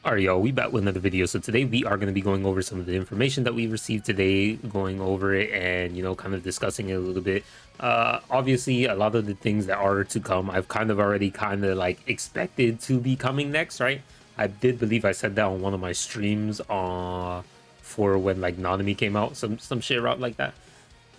Alright, y'all, we back with another video. So today we are going to be going over some of the information that we received today, going over it and, kind of discussing it a little bit. Obviously, a lot of the things that are to come, I've kind of already expected to be coming next, right? I did believe I said that on one of my streams for when like Nanami came out, some shit out like that.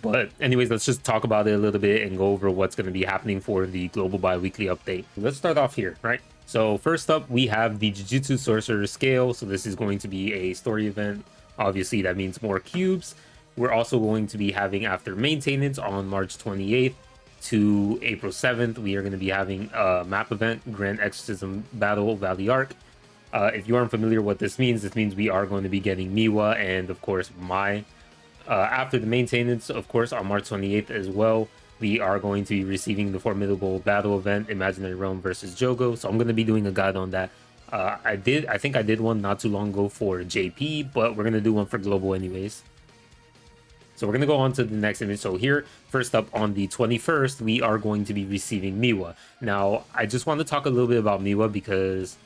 But anyways, let's just talk about it a little bit and go over what's going to be happening for the global bi-weekly update. Let's start off here, right? So first up, we have the Jujutsu Sorcerer Scale. So this is going to be a story event. Obviously, that means more cubes. We're also going to be having, after maintenance on March 28th to April 7th, we are going to be having a map event, Grand Exorcism Battle Valley Arc. If you aren't familiar what this means we are going to be getting Miwa and, of course, Mai. After the maintenance, of course, on March 28th as well, we are going to be receiving the formidable battle event, Imaginary Realm versus Jogo. So I'm going to be doing a guide on that. I think I did one not too long ago for JP, but we're going to do one for global anyways. So we're going to go on to the next image. So here, first up on the 21st, we are going to be receiving Miwa. Now, I just want to talk a little bit about Miwa because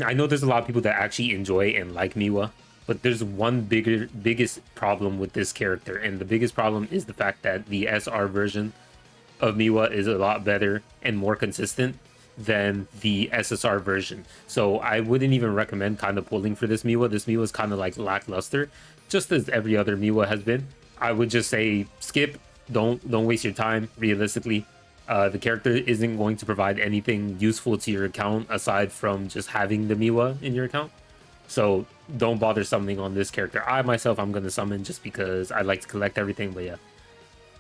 I know there's a lot of people that actually enjoy and like Miwa. But there's one biggest problem with this character, and the biggest problem is the fact that the SR version of Miwa is a lot better and more consistent than the SSR version. So I wouldn't even recommend kind of pulling for this Miwa. This Miwa is kind of like lackluster, just as every other Miwa has been. I would just say skip. Don't waste your time. Realistically, the character isn't going to provide anything useful to your account aside from just having the Miwa in your account. So don't bother summoning on this character. I'm going to summon just because I like to collect everything, but yeah.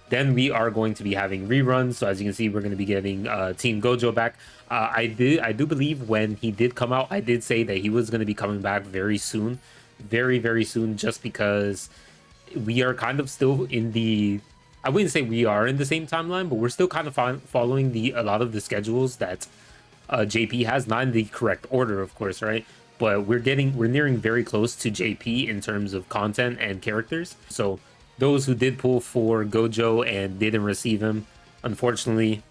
Then we are going to be having reruns. So as you can see, we're going to be getting Team Gojo back. I do believe when he did come out, I did say that he was going to be coming back very soon. Very, very soon, just because we are kind of still in the... I wouldn't say we are in the same timeline, but we're still kind of following a lot of the schedules that JP has. Not in the correct order, of course, right? But we're nearing very close to JP in terms of content and characters. So those who did pull for Gojo and didn't receive him, unfortunately,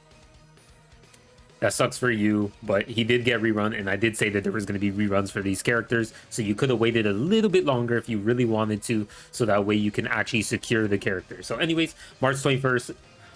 that sucks for you. But he did get rerun, and I did say that there was going to be reruns for these characters. So you could have waited a little bit longer if you really wanted to, so that way you can actually secure the character. So anyways, March 21st,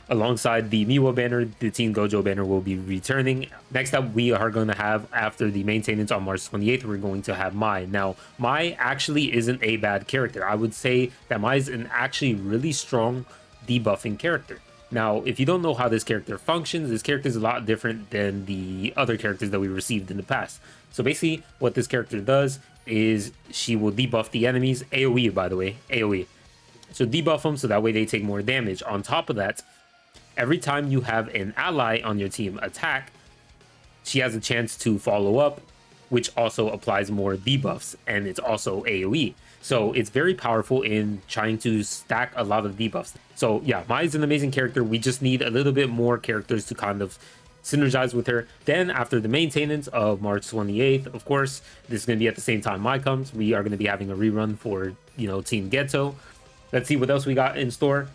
alongside the Miwa banner, the Team Gojo banner will be returning. Next up, we are going to have, after the maintenance on March 28th, we're going to have Mai. Now, Mai actually isn't a bad character. I would say that Mai is an actually really strong debuffing character. Now, if you don't know how this character functions, this character is a lot different than the other characters that we received in the past. So basically, what this character does is she will debuff the enemies, AoE by the way, AoE. So debuff them so that way they take more damage. On top of that, every time you have an ally on your team attack, she has a chance to follow up, which also applies more debuffs, and it's also AoE. So it's very powerful in trying to stack a lot of debuffs. So yeah, Mai is an amazing character. We just need a little bit more characters to kind of synergize with her. Then after the maintenance of March 28th, of course, this is going to be at the same time Mai comes. We are going to be having a rerun for, Team Ghetto. Let's see what else we got in store.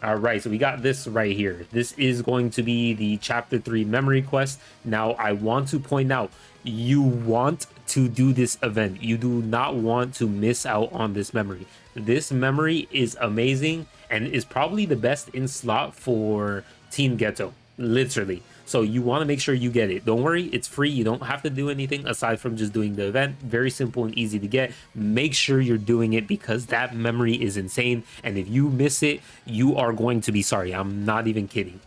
All right, so we got this right here. This is going to be the Chapter 3 memory quest. Now, I want to point out, you want to do this event. You do not want to miss out on this memory. This memory is amazing and is probably the best in slot for Team Ghetto, literally. So you want to make sure you get it. Don't worry, it's free. You don't have to do anything aside from just doing the event. Very simple and easy to get. Make sure you're doing it because that memory is insane. And if you miss it, you are going to be sorry. I'm not even kidding.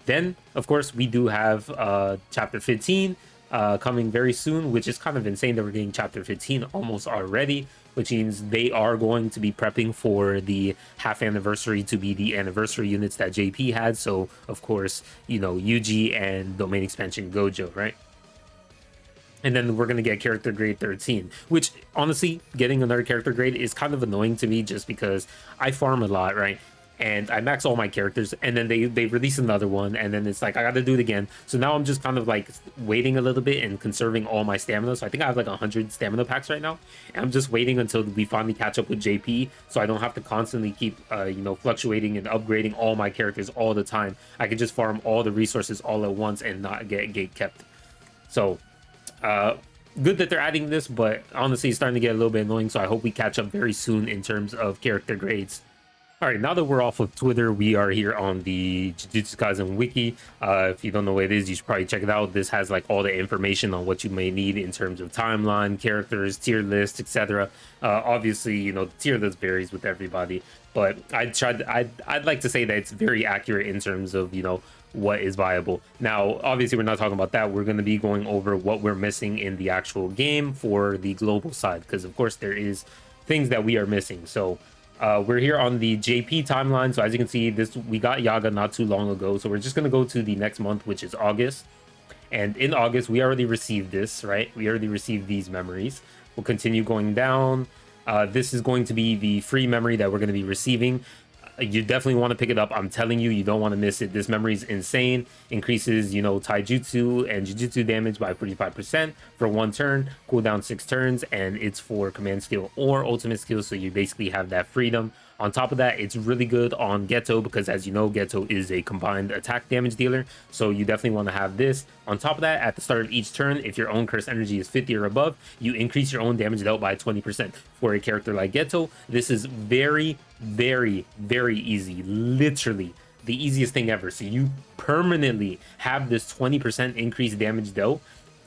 Then, of course, we do have Chapter 15 coming very soon, which is kind of insane that we're getting Chapter 15 almost already, which means they are going to be prepping for the half anniversary to be the anniversary units that JP had. So, of course, Yuji and Domain Expansion Gojo, right? And then we're going to get character grade 13, which honestly, getting another character grade is kind of annoying to me just because I farm a lot, right? And I max all my characters, and then they release another one, and then it's like I gotta do it again. So now I'm just kind of like waiting a little bit and conserving all my stamina. So I think I have like 100 stamina packs right now, and I'm just waiting until we finally catch up with JP, so I don't have to constantly keep fluctuating and upgrading all my characters all the time. I can just farm all the resources all at once and not get kept. So Good that they're adding this, but honestly, it's starting to get a little bit annoying. So I hope we catch up very soon in terms of character grades. All right, now that we're off of Twitter, we are here on the Jujutsu Kaisen wiki. If you don't know what it is, you should probably check it out. This has like all the information on what you may need in terms of timeline, characters, tier list, etc. Obviously, you know, the tier list varies with everybody, but I'd like to say that it's very accurate in terms of, you know, what is viable. Now, obviously, we're not talking about that. We're going to be going over what we're missing in the actual game for the global side, because of course there is things that we are missing. So we're here on the JP timeline. So as you can see, we got Yaga not too long ago. So we're just going to go to the next month, which is August. And in August, we already received this, right? We already received these memories. We'll continue going down. This is going to be the free memory that we're going to be receiving. You definitely want to pick it up. I'm telling you, you don't want to miss it. This memory is insane. Increases, you know, taijutsu and jujutsu damage by 45% for 1 turn, cooldown 6 turns, and it's for command skill or ultimate skill, so you basically have that freedom. On top of that, it's really good on Ghetto because, as you know, Ghetto is a combined attack damage dealer, so you definitely want to have this. On top of that, at the start of each turn, if your own curse energy is 50 or above, you increase your own damage dealt by 20%. For a character like Ghetto, this is very, very, very easy. Literally the easiest thing ever. So you permanently have this 20% increased damage dealt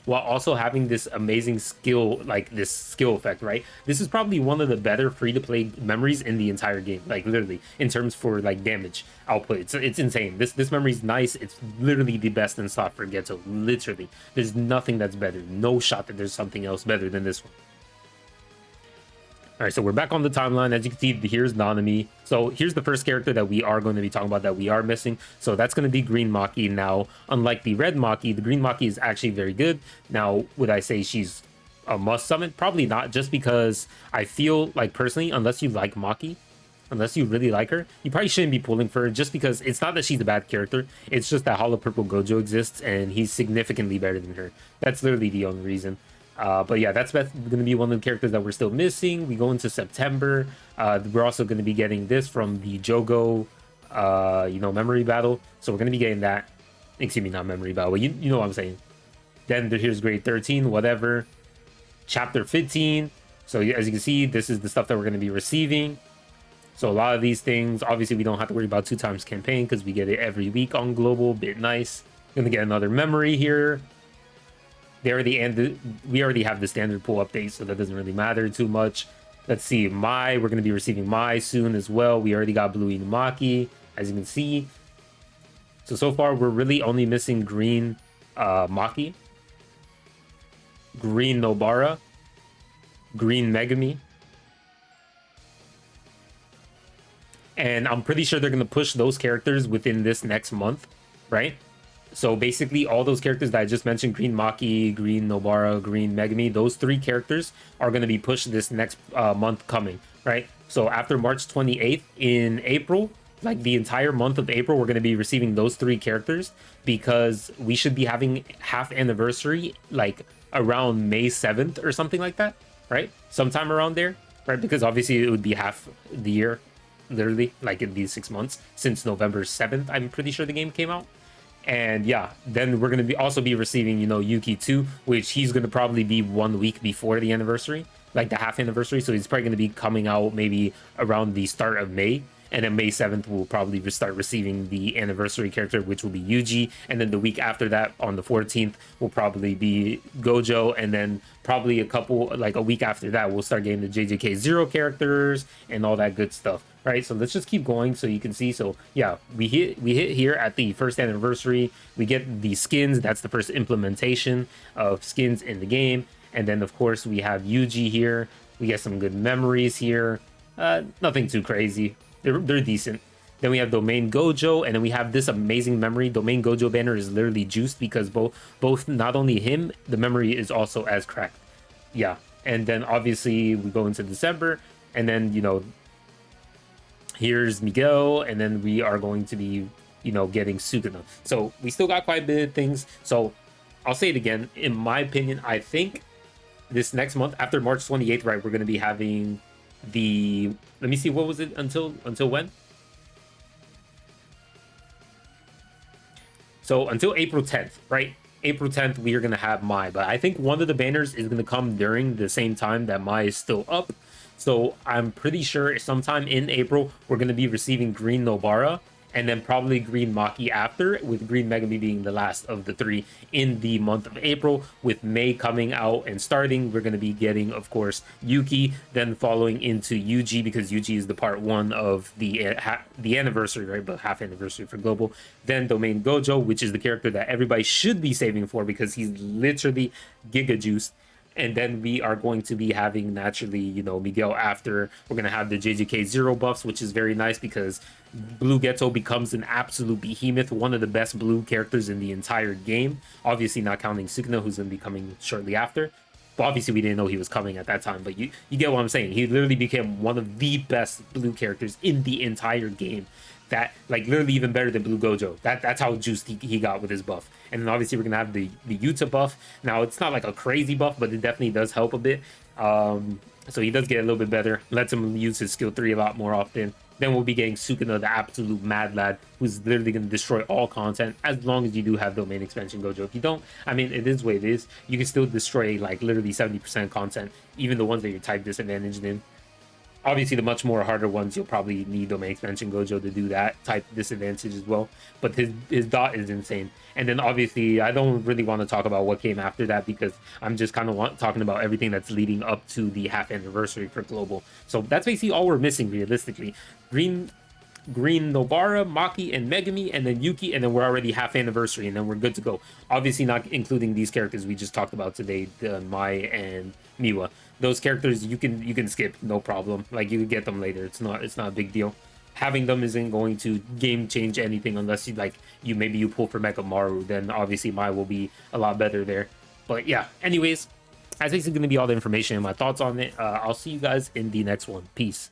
while also having this amazing skill, like this skill effect, right? This is probably one of the better free-to-play memories in the entire game, like literally in terms for like damage output. It's insane. This memory is nice. It's literally the best in slot for Ghetto. Literally, there's nothing that's better. No shot that there's something else better than this one. All right, so we're back on the timeline. As you can see, here's Nanami. So here's the first character that we are going to be talking about that we are missing. So that's going to be Green Maki. Now, unlike the Red Maki, the Green Maki is actually very good. Now, would I say she's a must summon? Probably not, just because I feel like personally, unless you like Maki, unless you really like her, you probably shouldn't be pulling for her, just because it's not that she's a bad character. It's just that Hollow Purple Gojo exists and he's significantly better than her. That's literally the only reason. But yeah, that's going to be one of the characters that we're still missing. We go into September. We're also going to be getting this from the Jogo, you know, memory battle. So we're going to be getting that. Excuse me, not memory battle. You know what I'm saying. Then here's grade 13, whatever. Chapter 15. So as you can see, this is the stuff that we're going to be receiving. So a lot of these things, obviously, we don't have to worry about 2 times campaign because we get it every week on global. Bit nice. Going to get another memory here. We already have the standard pull update, so that doesn't really matter too much. Let's see, Mai, we're going to be receiving Mai soon as well. We already got Blue Inumaki, as you can see. So far, we're really only missing Green Maki, Green Nobara, Green Megami. And I'm pretty sure they're going to push those characters within this next month, right? So basically, all those characters that I just mentioned, Green Maki, Green Nobara, Green Megami, those 3 characters are going to be pushed this next month coming, right? So after March 28th in April, like the entire month of April, we're going to be receiving those 3 characters because we should be having half anniversary like around May 7th or something like that, right? Sometime around there, right? Because obviously it would be half the year, literally, like in these 6 months since November 7th, I'm pretty sure the game came out. And yeah, then we're going to also be receiving, you know, Yuki 2, which he's going to probably be 1 week before the anniversary, like the half anniversary. So he's probably going to be coming out maybe around the start of May. And then May 7th, we'll probably start receiving the anniversary character, which will be Yuji. And then the week after that, on the 14th, will probably be Gojo. And then probably a week after that, we'll start getting the JJK 0 characters and all that good stuff, right? So let's just keep going so you can see. So yeah, we hit here at the first anniversary. We get the skins. That's the first implementation of skins in the game. And then, of course, we have Yuji here. We get some good memories here. Nothing too crazy. They're decent. Then we have Domain Gojo, and then we have this amazing memory. Domain Gojo banner is literally juiced because both not only him, the memory is also as cracked. Yeah. And then obviously we go into December, and then, you know, here's Miguel, and then we are going to be, you know, getting Sukuna. So we still got quite a bit of things. So I'll say it again. In my opinion, I think this next month, after March 28th, right, we're going to be having the, let me see, what was it until when? So until April 10th, right? April 10th, we are going to have Mai. But I think one of the banners is going to come during the same time that Mai is still up. So I'm pretty sure sometime in April, we're going to be receiving Green Nobara and then probably Green Maki after, with Green Megami being the last of the 3 in the month of April. With May coming out and starting, we're going to be getting, of course, Yuki, then following into Yuji, because Yuji is the part 1 of the anniversary, right? But half anniversary for global. Then Domain Gojo, which is the character that everybody should be saving for because he's literally giga juiced. And then we are going to be having, naturally, you know, Miguel after. We're going to have the JJK Zero buffs, which is very nice because Blue Ghetto becomes an absolute behemoth, one of the best blue characters in the entire game. Obviously not counting Sugna, who's going to be coming shortly after. But obviously we didn't know he was coming at that time. But you get what I'm saying. He literally became one of the best blue characters in the entire game. That, like, literally even better than Blue Gojo. That's how juiced he got with his buff. And then obviously we're gonna have the Yuta buff. Now it's not like a crazy buff, but it definitely does help a bit. So he does get a little bit better. Lets him use his skill 3 a lot more often. Then we'll be getting Sukuna, the absolute mad lad, who's literally going to destroy all content, as long as you do have domain expansion Gojo. If you don't, I mean, it is what it is. You can still destroy, like, literally 70% content, even the ones that you're type disadvantaged in. Obviously, the much more harder ones, you'll probably need domain expansion Gojo to do that type disadvantage as well. But his dot is insane. And then obviously, I don't really want to talk about what came after that because I'm just kind of talking about everything that's leading up to the half anniversary for global. So that's basically all we're missing realistically. Green Nobara, Maki, and Megami, and then Yuki, and then we're already half anniversary, and then we're good to go. Obviously, not including these characters we just talked about today, the Mai and Miwa. Those characters you can skip, no problem. Like, you can get them later. It's not a big deal. Having them isn't going to game change anything unless you pull for Mekamaru. Then obviously Mai will be a lot better there. But yeah, anyways, that's basically going to be all the information and my thoughts on it. I'll see you guys in the next one. Peace.